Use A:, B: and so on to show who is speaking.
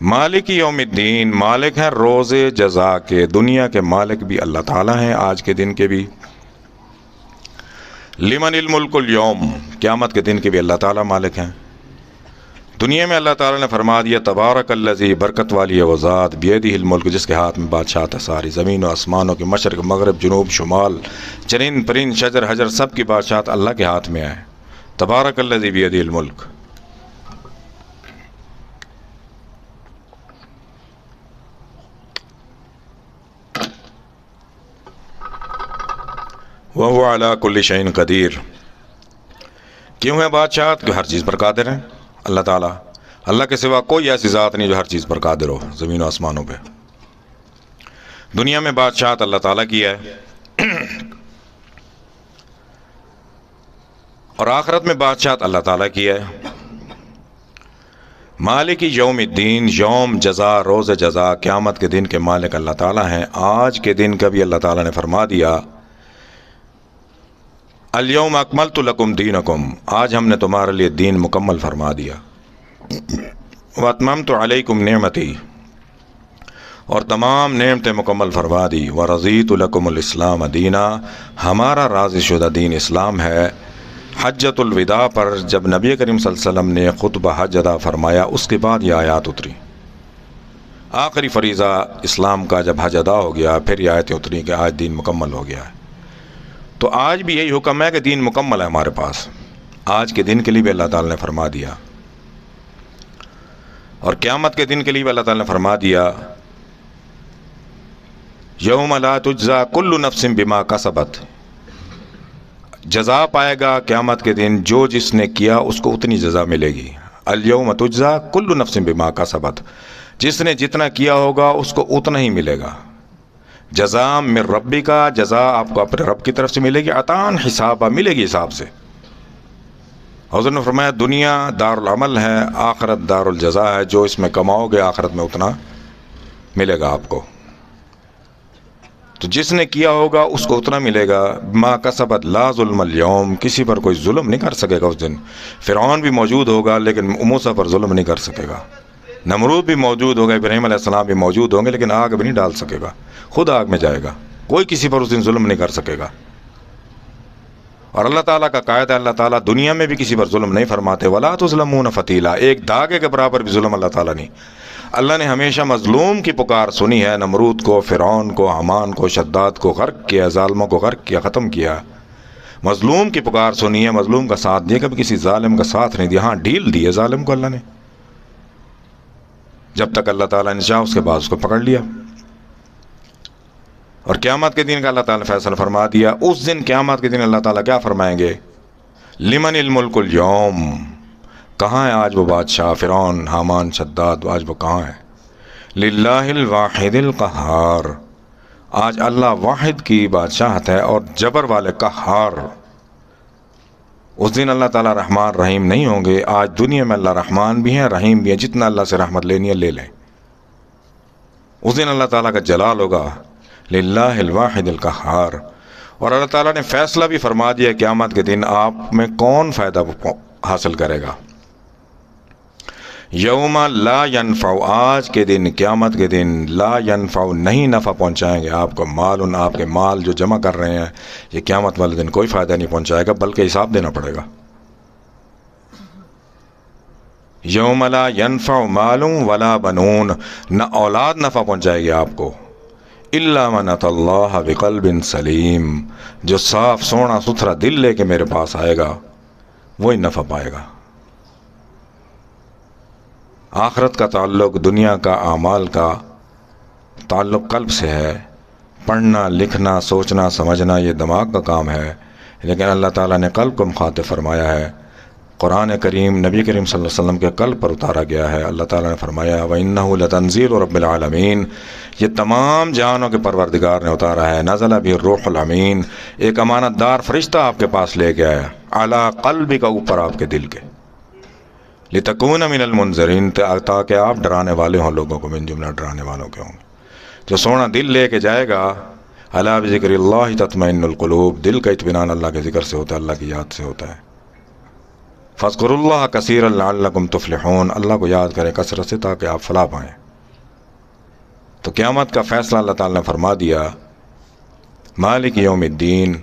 A: مالک یوم الدین، مالک ہیں روز جزا کے، دنیا کے مالک بھی اللہ تعالیٰ ہیں، آج کے دن کے بھی۔ لمن الملک اليوم، قیامت کے دن کے بھی اللہ تعالیٰ مالک ہیں۔ دنیا میں اللہ تعالیٰ نے فرما دیا تبارک الذی، برکت والی ہے وہ ذات، بیدہ الملک، جس کے ہاتھ میں بادشاہت ہے ساری، زمین و آسمانوں کے، مشرق مغرب جنوب شمال، چرند پرند شجر حجر، سب کی بادشاہت اللہ کے ہاتھ میں ہے۔ تبارک الذی بیدہ الملک۔ وَهُوَ عَلَىٰ كُلِّ شَيْءٍ قدیر۔ کیوں ہے بادشاہت؟ کہ ہر چیز پر قادر ہے اللہ تعالیٰ۔ اللہ کے سوا کوئی ایسی ذات نہیں جو ہر چیز پر قادر ہو زمین و آسمانوں پہ۔ دنیا میں بادشاہت اللہ تعالیٰ کی ہے، اور آخرت میں بادشاہت اللہ تعالیٰ کی ہے۔ مالک یوم الدین، یوم جزا، روز جزا، قیامت کے دن کے مالک اللہ تعالیٰ ہیں۔ آج کے دن کا بھی اللہ تعالیٰ نے فرما دیا الیوم اکملت لکم دینکم، آج ہم نے تمہارے لیے دین مکمل فرما دیا۔ واتممت علیکم نعمتی، اور تمام نعمتیں مکمل فرما دی۔ ورضیت لکم الاسلام دینا، ہمارا راضی شدہ دین اسلام ہے۔ حجۃ الوداع پر جب نبی کریم صلی اللہ علیہ وسلم نے خطبہ حج ادا فرمایا، اس کے بعد یہ آیات اتری۔ آخری فریضہ اسلام کا جب حج ادا ہو گیا، پھر یہ آیتیں اتری کہ آج دین مکمل ہو گیا ہے۔ تو آج بھی یہی حکم ہے کہ دین مکمل ہے ہمارے پاس، آج کے دن کے لیے بھی اللہ تعالیٰ نے فرما دیا، اور قیامت کے دن کے لیے بھی اللہ تعالیٰ نے فرما دیا یوم لا تجزا کل نفس بما کسبت، جزا پائے گا قیامت کے دن جو جس نے کیا اس کو اتنی جزا ملے گی۔ الیوم تجزا کل نفس بما کسبت، جس نے جتنا کیا ہوگا اس کو اتنا ہی ملے گا۔ جزا من ربی کا، جزا آپ کو اپنے رب کی طرف سے ملے گی، عطان حسابہ، ملے گی حساب سے۔ حضور نے فرمایا دنیا دار العمل ہے، آخرت دار الجزا ہے، جو اس میں کماؤ گے آخرت میں اتنا ملے گا آپ کو۔ تو جس نے کیا ہوگا اس کو اتنا ملے گا۔ ما کسبت لا ظلم اليوم، کسی پر کوئی ظلم نہیں کر سکے گا اس دن۔ فرعون بھی موجود ہوگا لیکن موسیٰ پر ظلم نہیں کر سکے گا، نمرود بھی موجود ہوگا، ابراہیم علیہ السلام بھی موجود ہوں گے، لیکن آگ بھی نہیں ڈال سکے گا، خود آگ میں جائے گا۔ کوئی کسی پر اس دن ظلم نہیں کر سکے گا۔ اور اللہ تعالیٰ کا قاعدہ ہے، اللہ تعالیٰ دنیا میں بھی کسی پر ظلم نہیں فرماتے۔ ولا تظلمون فتیلا، ایک دھاگے کے برابر بھی ظلم اللہ تعالیٰ نہیں۔ اللہ نے ہمیشہ مظلوم کی پکار سنی ہے، نمرود کو، فرعون کو، حامان کو، شداد کو غرق کیا، ظالموں کو غرق کیا، ختم کیا۔ مظلوم کی پکار سنی ہے، مظلوم کا ساتھ دیا، کبھی کسی ظالم کا ساتھ نہیں دیا۔ ہاں ڈھیل دی ہے ظالم کو اللہ نے، جب تک اللہ تعالیٰ نے چاہا، اس کے بعد اس کو پکڑ لیا۔ اور قیامت کے دن کا اللہ تعالیٰ نے فیصلہ فرما دیا۔ اس دن قیامت کے دن اللہ تعالیٰ کیا فرمائیں گے؟ لمن الملک اليوم، کہاں ہے آج وہ بادشاہ؟ فرعون، حامان، شداد، آج وہ کہاں ہے؟ للہ الواحد القہار، آج اللہ واحد کی بادشاہت ہے اور جبر والے قہار۔ اس دن اللہ تعالیٰ رحمان رحیم نہیں ہوں گے۔ آج دنیا میں اللہ رحمان بھی ہیں، رحیم بھی ہیں، جتنا اللہ سے رحمت لینی ہے لے لیں۔ اس دن اللہ تعالیٰ کا جلال ہوگا، للہ الواحد القہار۔ اور اللہ تعالیٰ نے فیصلہ بھی فرما دیا قیامت کے دن آپ میں کون فائدہ حاصل کرے گا۔ یوم لا ینفع، آج کے دن، قیامت کے دن، لا ینفع، نہیں نفع پہنچائیں گے آپ کو، مال، آپ کے مال جو جمع کر رہے ہیں، یہ قیامت والے دن کوئی فائدہ نہیں پہنچائے گا، بلکہ حساب دینا پڑے گا۔ یوم لا ینفع مال ولا بنون، نہ اولاد نفع پہنچائے گی آپ کو، الا من اتى اللہ بقلب سلیم، جو صاف سونا ستھرا دل لے کے میرے پاس آئے گا وہی نفع پائے گا۔ آخرت کا تعلق، دنیا کا اعمال کا تعلق قلب سے ہے۔ پڑھنا، لکھنا، سوچنا، سمجھنا یہ دماغ کا کام ہے، لیکن اللہ تعالیٰ نے قلب کو مخاطب فرمایا ہے۔ قرآن کریم نبی کریم صلی اللہ علیہ وسلم کے قلب پر اتارا گیا ہے۔ اللہ تعالیٰ نے فرمایا وَإِنَّهُ لَتَنزِيلُ رَبِّ الْعَالَمِينَ، یہ تمام جہانوں کے پروردگار نے اتارا ہے۔ نزل بِهِ الروح الامین، ایک امانت دار فرشتہ آپ کے پاس لے گیا ہے، عَلَىٰ قَلْبِكَ، اوپر آپ کے دل کے، لِتَكُونَ مِنَ الْمُنذِرِينَ، تاکہ آپ ڈرانے والے ہوں، لوگوں کو من جملہ ڈرانے والوں کے ہوں گے۔ جو سونا دل لے کے جائے گا، الا بذکر اللہ تطمئن القلوب، دل کا اطمینان اللہ کے ذکر سے ہوتا ہے، اللہ کی یاد سے ہوتا ہے۔ فاذکروا اللہ کثیرا لعلکم تفلحون، اللہ کو یاد کریں کثرت سے تاکہ آپ فلاح پائیں۔ تو قیامت کا فیصلہ اللہ تعالیٰ نے فرما دیا، مالک یوم الدین،